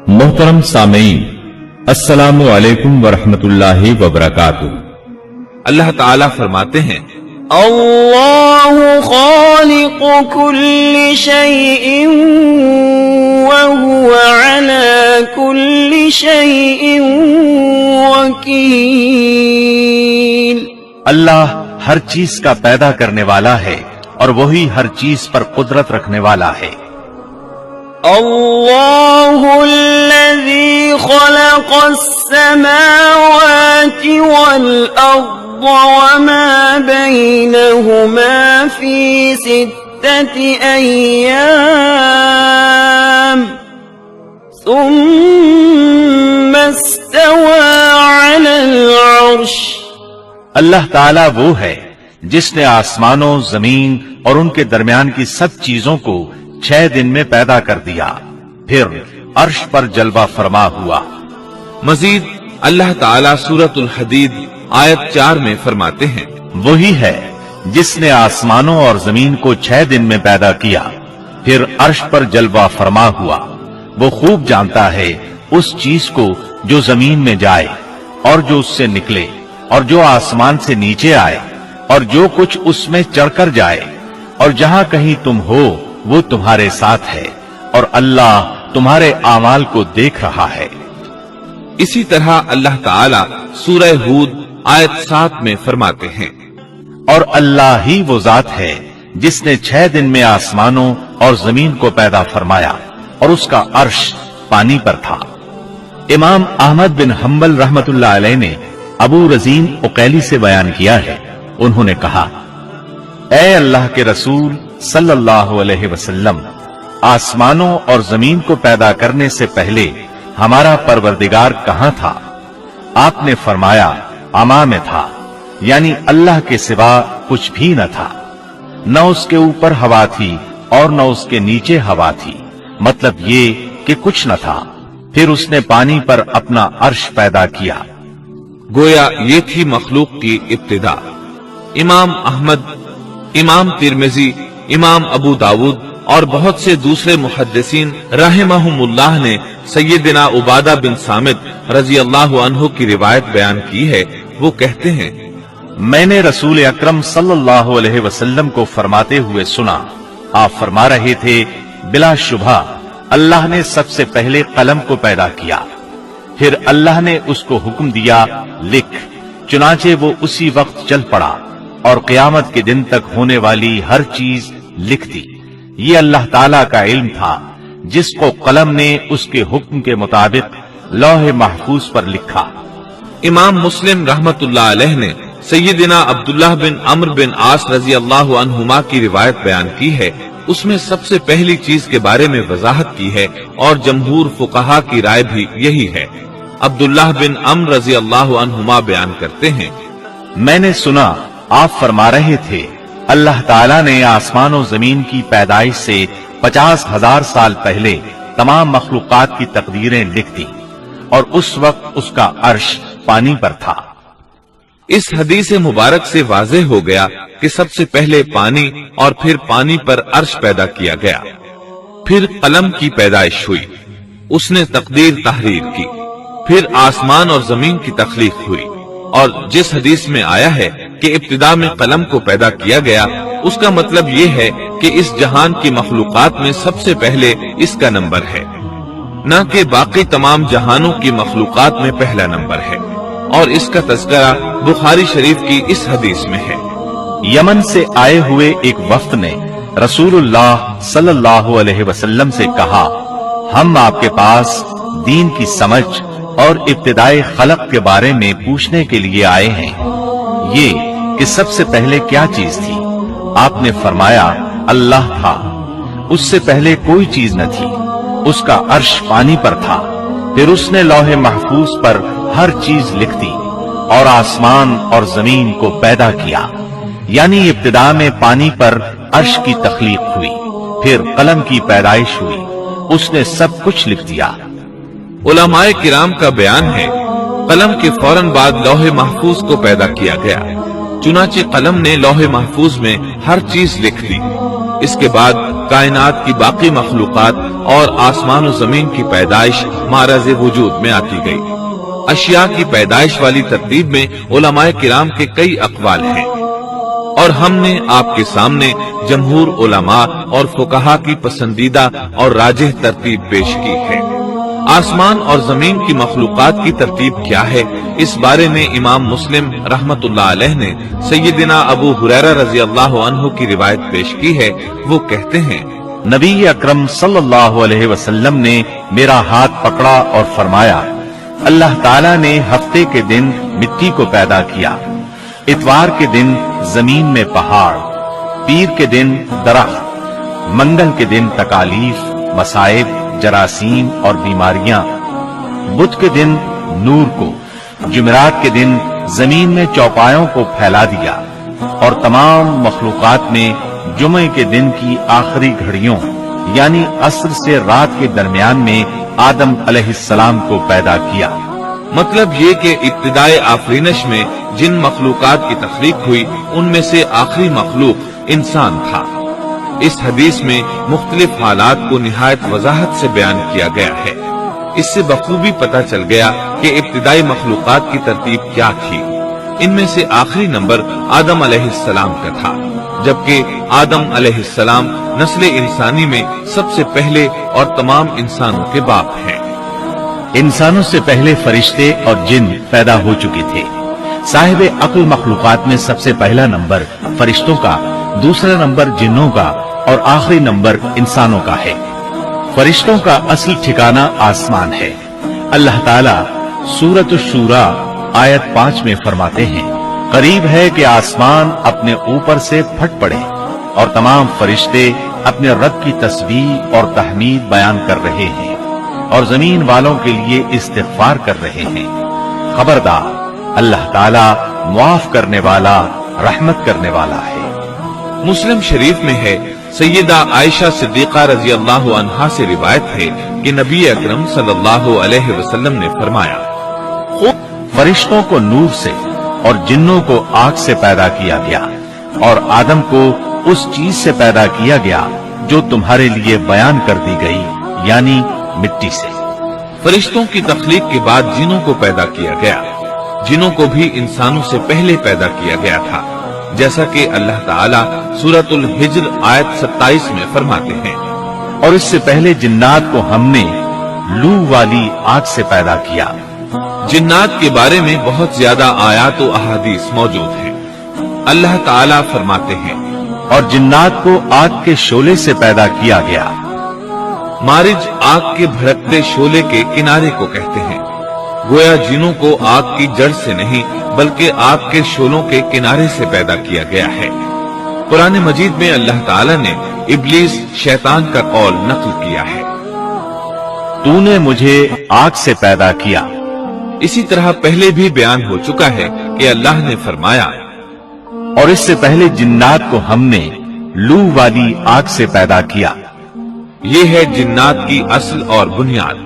मोहतरम सामीन, अस्सलामु अलैकुम वरहमतुल्लाहि वबरकातुह। अल्लाह ताला फरमाते हैं, अल्लाहु खालिक़ु कुल्लि शैइन व हुवा अला कुल्लि शैइन वकील। अल्लाह हर चीज का पैदा करने वाला है और वही हर चीज पर कुदरत रखने वाला है। अल्लाहुल्लज़ी ख़लक़स्समावाति वल अर्द वमा बैनहुमा फी सित्तति अय्याम सुम्मा इस्तवा अलल अर्श। अल्लाह ताला वो है जिसने आसमानों, जमीन और उनके दरमियान की सब चीजों को 6 दिन में पैदा कर दिया, फिर अर्श पर जलवा फरमा हुआ। मजीद अल्लाह ताला सूरतुल हदीद आयत 4 में फरमाते हैं, वही है जिसने आसमानों और जमीन को 6 दिन में पैदा किया, फिर अर्श पर जलवा फरमा हुआ। वो खूब जानता है उस चीज को जो जमीन में जाए और जो उससे निकले और जो आसमान से नीचे आए और जो कुछ उसमें चढ़कर जाए, और जहां कहीं तुम हो वो तुम्हारे साथ है और अल्लाह तुम्हारे आमाल को देख रहा है। इसी तरह अल्लाह ताला सूरह हूद आयत 7 में फरमाते हैं, और अल्लाह ही वो जात है जिसने 6 दिन में आसमानों और जमीन को पैदा फरमाया और उसका अर्श पानी पर था। इमाम अहमद बिन हम्बल रहमतुल्लाह अलैह ने अबू रजीन उकैली से बयान किया है, उन्होंने कहा, ऐ अल्लाह के रसूल सल्लल्लाहु अलैहि वसल्लम, आसमानों और जमीन को पैदा करने से पहले हमारा परवरदिगार कहां था? आपने फरमाया, अमा में था, यानी अल्लाह के सिवा कुछ भी न था। न उसके ऊपर हवा थी और न उसके नीचे हवा थी, मतलब ये कि कुछ न था। फिर उसने पानी पर अपना अर्श पैदा किया। गोया ये थी मखलूक की इब्तिदा। इमाम अहमद, इमाम तिरमिजी, इमाम अबू दाऊद और बहुत से दूसरे मुहद्दिसीन रहमहुमुल्लाह ने सैयदना उबादा बिन सामित रजी अल्लाह अन्हु की रिवायत बयान की है। वो कहते हैं, मैंने रसूल अकरम सल्लल्लाहु अलैहि वसल्लम को फरमाते हुए सुना। आप फरमा रहे थे, बिला शुबा अल्लाह ने सबसे पहले कलम को पैदा किया, फिर अल्लाह ने उसको हुक्म दिया, लिख। चुनाचे वो उसी वक्त चल पड़ा और क़यामत के दिन तक होने वाली हर चीज लिख दी। ये अल्लाह ताला का इल्म था जिसको कलम ने उसके हुक्म के मुताबिक लौहे महफूज पर लिखा। इमाम मुस्लिम रहमतुल्लाह अलैह ने सैयदना अब्दुल्लाह बिन अम्र बिन आस रजी अल्लाह अन्हुमा की रिवायत बयान की है। उसमें सबसे पहली चीज के बारे में वजाहत की है और जमहूर फुकहा की राय भी यही है। अब्दुल्लाह बिन अम्र रजी अल्लाह अन्हुमा बयान करते हैं, मैंने सुना आप फरमा रहे थे, अल्लाह ताला ने आसमान और जमीन की पैदाइश से 50,000 साल पहले तमाम मखलूकात की तकदीरें लिख दी और उस वक्त उसका अर्श पानी पर था। इस हदीस मुबारक से वाज़ेह हो गया कि सबसे पहले पानी और फिर पानी पर अर्श पैदा किया गया, फिर कलम की पैदाइश हुई, उसने तकदीर तहरीर की, फिर आसमान और जमीन की तख्लीक हुई। और जिस हदीस में आया है कि इब्तिदा में कलम को पैदा किया गया, उसका मतलब ये है कि इस जहान की मखलूकात में सबसे पहले इसका नंबर है, न कि बाकी तमाम जहानों की मखलूकात में पहला नंबर है। और इसका तज़किरा बुखारी शरीफ की इस हदीस में है। यमन से आए हुए एक वफ्द ने रसूलुल्लाह सल्लल्लाहु अलैहि वसल्लम से कहा, हम आपके पास दीन की समझ और इब्तिदाई खलक के बारे में पूछने के लिए आए हैं। ये कि सबसे पहले क्या चीज थी? आपने फरमाया, अल्लाह था, उससे पहले कोई चीज न थी, उसका अर्श पानी पर था, फिर उसने लौहे महफूज पर हर चीज लिख दी और आसमान और जमीन को पैदा किया। यानी इब्तिदा में पानी पर अर्श की तख्लीक हुई, फिर कलम की पैदाइश हुई, उसने सब कुछ लिख दिया। उलमाए किराम का बयान है, कलम के फौरन बाद लौहे महफूज को पैदा किया गया। चुनाचे कलम ने लौहे महफूज में हर चीज लिख दी। इसके बाद कायनात की बाकी मखलूकात اور آسمان و زمین کی پیدائش معرض وجود میں آتی گئی۔ اشیاء کی پیدائش والی ترتیب میں علماء کرام کے کئی اقوال ہیں، اور ہم نے آپ کے سامنے جمہور علماء اور فقہا کی پسندیدہ اور راجح ترتیب پیش کی ہے۔ آسمان اور زمین کی مخلوقات کی ترتیب کیا ہے، اس بارے میں امام مسلم رحمت اللہ علیہ نے سیدنا ابو ہریرہ رضی اللہ عنہ کی روایت پیش کی ہے۔ وہ کہتے ہیں، نبی اکرم صلی اللہ علیہ وسلم نے میرا ہاتھ پکڑا اور فرمایا، اللہ تعالیٰ نے ہفتے کے دن مٹی کو پیدا کیا، اتوار کے دن زمین میں پہاڑ، پیر کے دن درخت، منگل کے دن تکالیف، مصائب، جراثیم اور بیماریاں، بدھ کے دن نور کو، جمعرات کے دن زمین میں چوپایوں کو پھیلا دیا، اور تمام مخلوقات میں جمعے کے دن کی آخری گھڑیوں یعنی عصر سے رات کے درمیان میں آدم علیہ السلام کو پیدا کیا۔ مطلب یہ کہ ابتدائے آفرینش میں جن مخلوقات کی تخلیق ہوئی ان میں سے آخری مخلوق انسان تھا۔ اس حدیث میں مختلف حالات کو نہایت وضاحت سے بیان کیا گیا ہے۔ اس سے بخوبی پتہ چل گیا کہ ابتدائی مخلوقات کی ترتیب کیا تھی۔ ان میں سے آخری نمبر آدم علیہ السلام کا تھا، جبکہ آدم علیہ السلام نسل انسانی میں سب سے پہلے اور تمام انسانوں کے باپ ہیں۔ انسانوں سے پہلے فرشتے اور جن پیدا ہو چکے تھے۔ صاحب عقل مخلوقات میں سب سے پہلا نمبر فرشتوں کا، دوسرا نمبر جنوں کا اور آخری نمبر انسانوں کا ہے۔ فرشتوں کا اصل ٹھکانہ آسمان ہے۔ اللہ تعالیٰ سورۃ الشورى آیت 5 میں فرماتے ہیں، قریب ہے کہ آسمان اپنے اوپر سے پھٹ پڑے اور تمام فرشتے اپنے رب کی تسبیح اور تحمید بیان کر رہے ہیں اور زمین والوں کے لیے استغفار کر رہے ہیں۔ خبردار، اللہ تعالیٰ معاف کرنے والا، رحمت کرنے والا ہے۔ مسلم شریف میں ہے، سیدہ عائشہ صدیقہ رضی اللہ عنہا سے روایت ہے کہ نبی اکرم صلی اللہ علیہ وسلم نے فرمایا، فرشتوں کو نور سے اور جنوں کو آگ سے پیدا کیا گیا، اور آدم کو اس چیز سے پیدا کیا گیا جو تمہارے لیے بیان کر دی گئی، یعنی مٹی سے۔ فرشتوں کی تخلیق کے بعد جنوں کو پیدا کیا گیا۔ جنوں کو بھی انسانوں سے پہلے پیدا کیا گیا تھا، جیسا کہ اللہ تعالیٰ سورۃ الحجر آیت 27 میں فرماتے ہیں، اور اس سے پہلے جنات کو ہم نے لو والی آگ سے پیدا کیا۔ جنات کے بارے میں بہت زیادہ آیات و احادیث موجود ہیں۔ اللہ تعالیٰ فرماتے ہیں، اور جنات کو آگ کے شعلے سے پیدا کیا گیا۔ مارج آگ کے بھڑکتے شعلے کے کنارے کو کہتے ہیں۔ گویا جنوں کو آگ کی جڑ سے نہیں بلکہ آگ کے شعلوں کے کنارے سے پیدا کیا گیا ہے۔ قرآن مجید میں اللہ تعالیٰ نے ابلیس شیطان کا قول نقل کیا ہے، تو نے مجھے آگ سے پیدا کیا۔ اسی طرح پہلے بھی بیان ہو چکا ہے کہ اللہ نے فرمایا، اور اس سے پہلے جنات کو ہم نے لو والی آگ سے پیدا کیا۔ یہ ہے جنات کی اصل اور بنیاد۔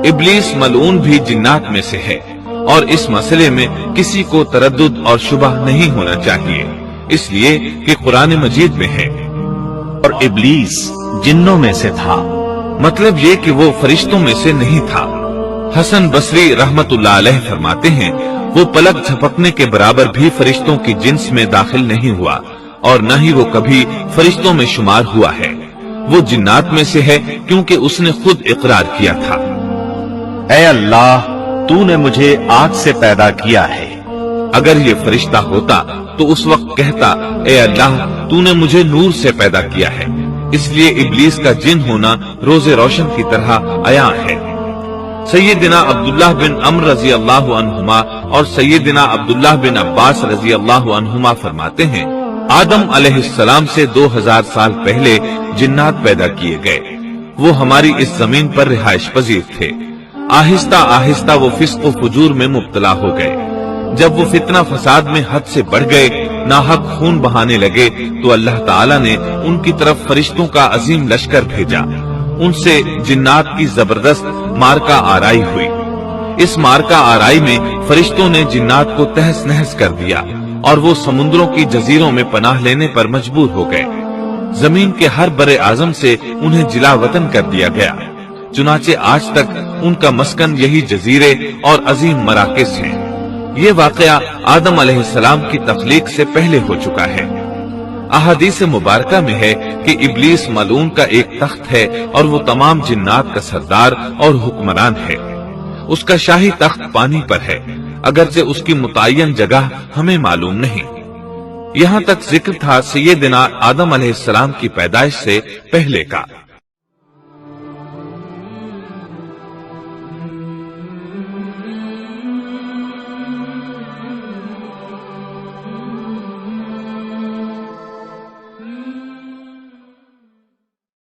ابلیس ملعون بھی جنات میں سے ہے، اور اس مسئلے میں کسی کو تردد اور شبہ نہیں ہونا چاہیے، اس لیے کہ قرآن مجید میں ہے، اور ابلیس جنوں میں سے تھا۔ مطلب یہ کہ وہ فرشتوں میں سے نہیں تھا۔ حسن بصری رحمت اللہ علیہ فرماتے ہیں، وہ پلک جھپکنے کے برابر بھی فرشتوں کی جنس میں داخل نہیں ہوا، اور نہ ہی وہ کبھی فرشتوں میں شمار ہوا ہے۔ وہ جنات میں سے ہے کیونکہ اس نے خود اقرار کیا تھا، اے اللہ، تو نے مجھے آگ سے پیدا کیا ہے۔ اگر یہ فرشتہ ہوتا تو اس وقت کہتا، اے اللہ، تو نے مجھے نور سے پیدا کیا ہے۔ اس لیے ابلیس کا جن ہونا روز روشن کی طرح عیاں ہے۔ سیدنا عبداللہ بن عمر رضی اللہ عنہما اور سیدنا عبداللہ بن عباس رضی اللہ عنہما فرماتے ہیں، آدم علیہ السلام سے 2000 سال پہلے جنات پیدا کیے گئے۔ وہ ہماری اس زمین پر رہائش پذیر تھے۔ آہستہ آہستہ وہ فسق و فجور میں مبتلا ہو گئے۔ جب وہ فتنہ فساد میں حد سے بڑھ گئے، ناحق خون بہانے لگے، تو اللہ تعالیٰ نے ان کی طرف فرشتوں کا عظیم لشکر بھیجا۔ ان سے جنات کی زبردست مارکا آرائی ہوئی۔ اس مارکا آرائی میں فرشتوں نے جنات کو تہس نہس کر دیا، اور وہ سمندروں کی جزیروں میں پناہ لینے پر مجبور ہو گئے۔ जमीन के हर बड़े आजम से उन्हें जिला वतन कर दिया गया। चुनाचे आज तक उनका मस्कन यही जजीरे और अजीम मराकिज हैं। ये वाकया आदम अलैहिस्सलाम की तख्लीक से पहले हो चुका है। अहादीस मुबारका में है कि इब्लीस मलून का एक तख्त है और वो तमाम जिन्नात का सरदार और हुक्मरान है। उसका शाही तख्त पानी पर है, अगरचे उसकी मुतय्यन जगह हमें मालूम नहीं। यहाँ तक जिक्र था सैयदना आदम अलैहिस्सलाम की पैदाइश से पहले का।